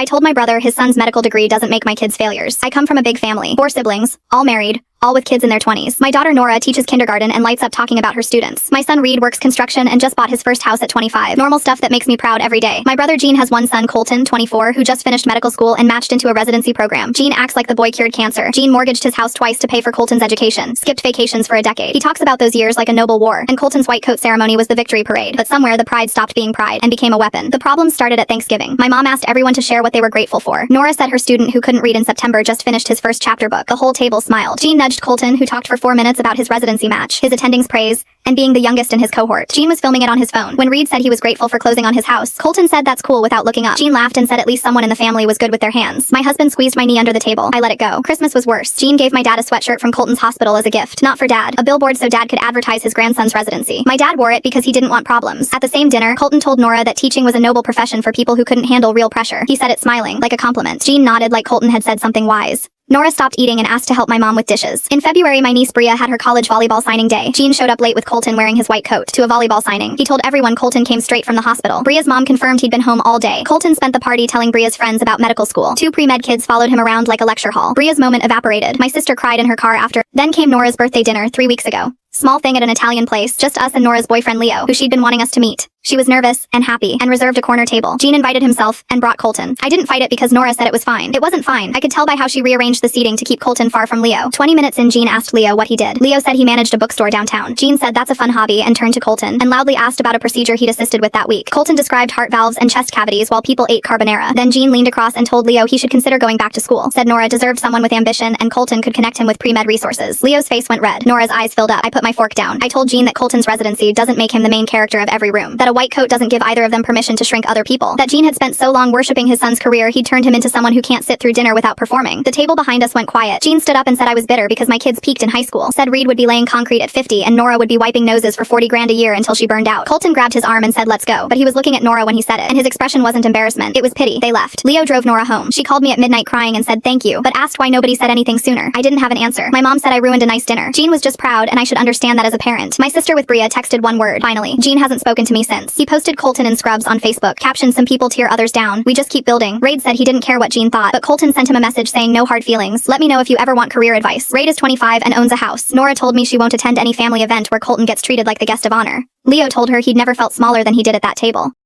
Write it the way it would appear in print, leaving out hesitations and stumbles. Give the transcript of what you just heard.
I told my brother his son's medical degree doesn't make my kids failures. I come from a big family. 4 siblings, all married, all with kids in their 20s. My daughter Nora teaches kindergarten and lights up talking about her students. My son Reed works construction and just bought his first house at 25. Normal stuff that makes me proud every day. My brother Gene has one son, Colton, 24, who just finished medical school and matched into a residency program. Gene acts like the boy cured cancer. Gene mortgaged his house twice to pay for Colton's education. Skipped vacations for a decade. He talks about those years like a noble war, and Colton's white coat ceremony was the victory parade. But somewhere the pride stopped being pride and became a weapon. The problem started at Thanksgiving. My mom asked everyone to share what they were grateful for. Nora said her student who couldn't read in September just finished his first chapter book. The whole table smiled. Gene nudged Colton, who talked for 4 minutes about his residency match, his attendings praise, and being the youngest in his cohort. Gene was filming it on his phone. When Reed said he was grateful for closing on his house, Colton said that's cool without looking up. Gene laughed and said at least someone in the family was good with their hands. My husband squeezed my knee under the table. I let it go. Christmas was worse. Gene gave my dad a sweatshirt from Colton's hospital as a gift. Not for dad. A billboard so dad could advertise his grandson's residency. My dad wore it because he didn't want problems. At the same dinner, Colton told Nora that teaching was a noble profession for people who couldn't handle real pressure. He said it smiling, like a compliment. Gene nodded like Colton had said something wise. Nora stopped eating and asked to help my mom with dishes. In February, my niece Bria had her college volleyball signing day. Gene showed up late with Colton wearing his white coat to a volleyball signing. He told everyone Colton came straight from the hospital. Bria's mom confirmed he'd been home all day. Colton spent the party telling Bria's friends about medical school. 2 pre-med kids followed him around like a lecture hall. Bria's moment evaporated. My sister cried in her car after. Then came Nora's birthday dinner 3 weeks ago. Small thing at an Italian place, just us and Nora's boyfriend Leo, who she'd been wanting us to meet. She was nervous and happy and reserved a corner table. Gene invited himself and brought Colton. I didn't fight it because Nora said it was fine. It wasn't fine. I could tell by how she rearranged the seating to keep Colton far from Leo. 20 minutes in, Gene asked Leo what he did. Leo said he managed a bookstore downtown. Gene said that's a fun hobby and turned to Colton and loudly asked about a procedure he'd assisted with that week. Colton described heart valves and chest cavities while people ate carbonara. Then Gene leaned across and told Leo he should consider going back to school. Said Nora deserved someone with ambition and Colton could connect him with pre-med resources. Leo's face went red. Nora's eyes filled up. I put my fork down. I told Gene that Colton's residency doesn't make him the main character of every room. That a white coat doesn't give either of them permission to shrink other people. That Gene had spent so long worshipping his son's career he'd turned him into someone who can't sit through dinner without performing. The table behind us went quiet. Gene stood up and said I was bitter because my kids peaked in high school. Said Reed would be laying concrete at 50 and Nora would be wiping noses for 40 grand a year until she burned out. Colton grabbed his arm and said let's go. But he was looking at Nora when he said it, and his expression wasn't embarrassment. It was pity. They left. Leo drove Nora home. She called me at midnight crying and said thank you, but asked why nobody said anything sooner. I didn't have an answer. My mom said I ruined a nice dinner. Gene was just proud and I should understand that as a parent. My sister with Bria texted one word. Finally. Gene hasn't spoken to me since. He posted Colton in scrubs on Facebook. Captioned some people tear others down. We just keep building. Raid said he didn't care what Gene thought, but Colton sent him a message saying no hard feelings. Let me know if you ever want career advice. Raid is 25 and owns a house. Nora told me she won't attend any family event where Colton gets treated like the guest of honor. Leo told her he'd never felt smaller than he did at that table.